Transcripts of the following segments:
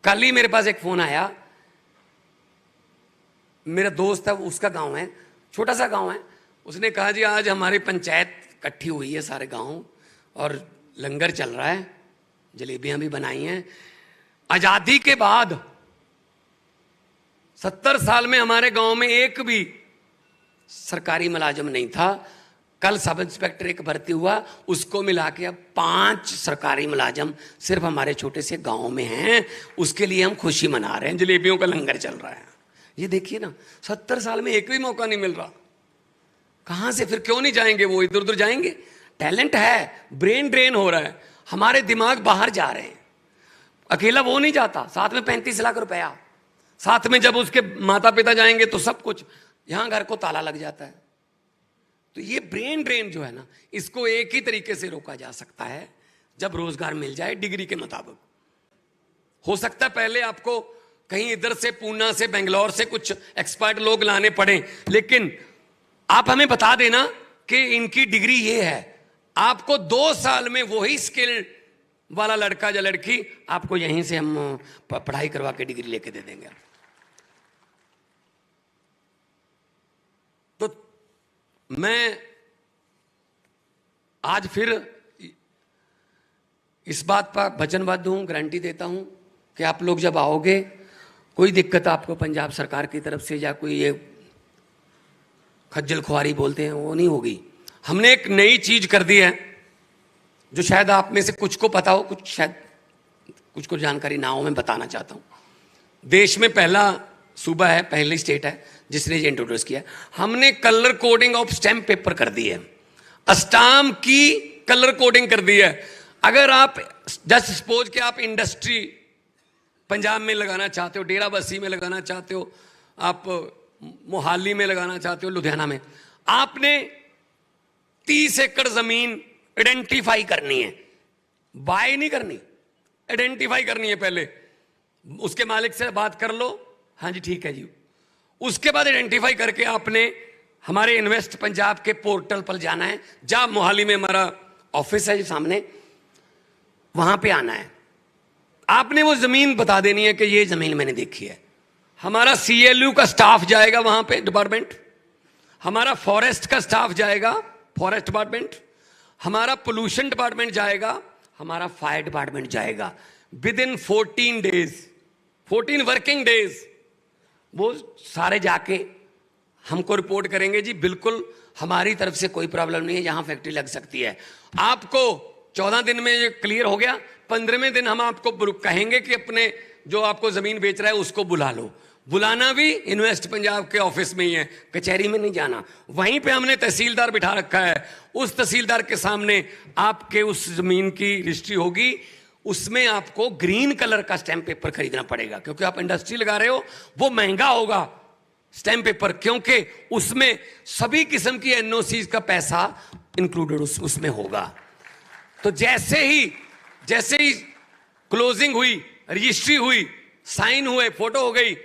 कल ही मेरे पास एक फोन आया, मेरा दोस्त है, उसका गांव है, छोटा सा गांव है। उसने कहा जी आज हमारी पंचायत इकट्ठी हुई है सारे गांव और लंगर चल रहा है, जलेबियां भी बनाई हैं। आजादी के बाद 70 साल में हमारे गांव में एक भी सरकारी मुलाजिम नहीं था। कल सब इंस्पेक्टर एक भर्ती हुआ, उसको मिला के अब 5 सरकारी मुलाजिम सिर्फ हमारे छोटे से गांव में हैं। उसके लिए हम खुशी मना रहे हैं, जलेबियों का लंगर चल रहा है। ये देखिए ना, 70 साल में एक भी मौका नहीं मिल रहा। कहां से फिर क्यों नहीं जाएंगे वो, इधर उधर जाएंगे? टैलेंट है, ब्रेन ड्रेन हो रहा है, हमारे दिमाग बाहर जा रहे हैं। अकेला वो नहीं जाता, साथ में 35 लाख रुपया, साथ में जब उसके माता पिता जाएंगे तो सब कुछ, यहां घर को ताला लग जाता है। तो ये ब्रेन ड्रेन जो है ना, इसको एक ही तरीके से रोका जा सकता है, जब रोजगार मिल जाए डिग्री के मुताबिक। हो सकता है पहले आपको कहीं इधर से पूना से बेंगलोर से कुछ एक्सपर्ट लोग लाने पड़े, लेकिन आप हमें बता देना कि इनकी डिग्री ये है, आपको 2 साल में वही स्किल वाला लड़का या लड़की आपको यहीं से हम पढ़ाई करवा के डिग्री लेके दे देंगे। तो मैं आज फिर इस बात पर वचनबद्ध हूं, गारंटी देता हूं कि आप लोग जब आओगे, कोई दिक्कत आपको पंजाब सरकार की तरफ से या कोई ये खज्जल खुआरी बोलते हैं वो नहीं होगी। हमने एक नई चीज कर दी है जो शायद आप में से कुछ को पता हो, कुछ शायद कुछ को जानकारी ना हो, मैं बताना चाहता हूं। देश में पहला सूबा है, पहली स्टेट है जिसने ये इंट्रोड्यूस किया। हमने colour coding of stamp paper कर दी है, स्टाम्प की कलर कोडिंग कर दी है। अगर आप जस्ट सपोज कि आप इंडस्ट्री पंजाब में लगाना चाहते हो, डेरा बस्सी में लगाना चाहते हो, आप मोहाली में लगाना चाहते हो, लुधियाना में, आपने 30 एकड़ जमीन आइडेंटिफाई करनी है, बाय नहीं करनी, आइडेंटिफाई करनी है। पहले उसके मालिक से बात कर लो, हाँ जी ठीक है जी। उसके बाद आइडेंटिफाई करके आपने हमारे इन्वेस्ट पंजाब के पोर्टल पर जाना है, जहां मोहाली में हमारा ऑफिस है सामने, वहां पे आना है। आपने वो जमीन बता देनी है कि ये जमीन मैंने देखी है। हमारा CLU का स्टाफ जाएगा वहां पे, डिपार्टमेंट, हमारा फॉरेस्ट का स्टाफ जाएगा, फॉरेस्ट डिपार्टमेंट, हमारा पोल्यूशन डिपार्टमेंट जाएगा, हमारा फायर डिपार्टमेंट जाएगा। With in 14 days, 14 working days वो सारे जाके हमको रिपोर्ट करेंगे जी बिल्कुल हमारी तरफ से कोई प्रॉब्लम नहीं है, यहां फैक्ट्री लग सकती है। आपको 14 दिन में ये क्लियर हो गया, 15वें दिन हम आपको कहेंगे कि अपने जो आपको जमीन बेच रहा है उसको बुला लो। बुलाना भी इन्वेस्ट पंजाब के ऑफिस में ही है, कचहरी में नहीं जाना। वहीं पे हमने तहसीलदार बिठा रखा है, उस तहसीलदार के सामने आपके उस जमीन की रजिस्ट्री होगी, उसमें आपको ग्रीन कलर का स्टैम्प पेपर खरीदना पड़ेगा, क्योंकि आप इंडस्ट्री लगा रहे हो, वो महंगा होगा स्टैम्प पेपर, क्योंकि उसमें सभी किस्म की NOC का पैसा इंक्लूडेड उसमें होगा। तो जैसे ही क्लोजिंग हुई, रजिस्ट्री हुई, साइन हुए, फोटो हो गई,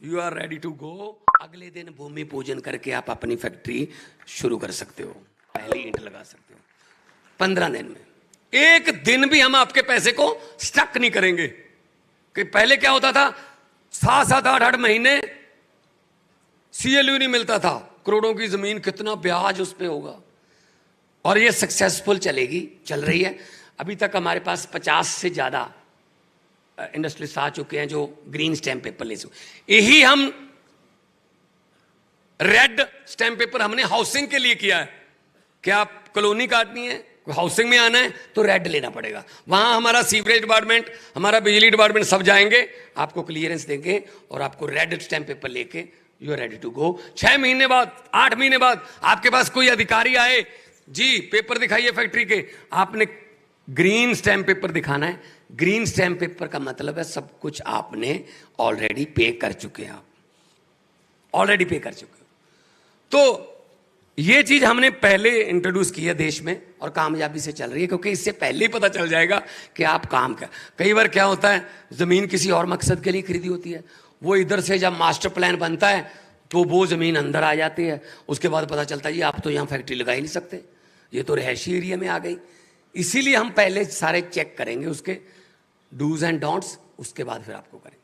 you are ready to go. अगले दिन भूमि पूजन करके आप अपनी फैक्ट्री शुरू कर सकते हो, पहली ईंट लगा सकते हो 15 दिन में। एक दिन भी हम आपके पैसे को स्टक नहीं करेंगे। कि पहले क्या होता था, 7-7 8-8 महीने CLU नहीं मिलता था, करोड़ों की जमीन, कितना ब्याज उस पर होगा। और ये सक्सेसफुल चलेगी, चल रही है। अभी तक हमारे पास 50 से ज्यादा इंडस्ट्रियलिस्ट आ चुके हैं जो ग्रीन स्टैम्प पेपर ले चुके। यही हम रेड स्टैम्प पेपर हमने हाउसिंग के लिए किया है कि आप कॉलोनी काटनी है, हाउसिंग में आना है तो रेड लेना पड़ेगा। वहां हमारा सीवरेज डिपार्टमेंट, हमारा बिजली डिपार्टमेंट सब जाएंगे, आपको क्लियरेंस देंगे और आपको रेड स्टैम्प पेपर लेके you are ready to go. 6 महीने बाद, 8 महीने बाद आपके पास कोई अधिकारी आए, जी पेपर दिखाइए फैक्ट्री के, आपने ग्रीन स्टैम्प पेपर दिखाना है। ग्रीन स्टैम्प पेपर का मतलब है सब कुछ आपने ऑलरेडी पे कर चुके हैं, आप ऑलरेडी पे कर चुके हो। तो ये चीज हमने पहले इंट्रोड्यूस की है देश में और कामयाबी से चल रही है, क्योंकि इससे पहले ही पता चल जाएगा कि आप काम क्या। कई बार क्या होता है, जमीन किसी और मकसद के लिए खरीदी होती है, वो इधर से जब मास्टर प्लान बनता है तो वो जमीन अंदर आ जाती है, उसके बाद पता चलता है जी आप तो यहाँ फैक्ट्री लगा ही नहीं सकते, ये तो रिहायशी एरिया में आ गई। इसीलिए हम पहले सारे चेक करेंगे उसके डूज एंड डोंट्स, उसके बाद फिर आपको करें।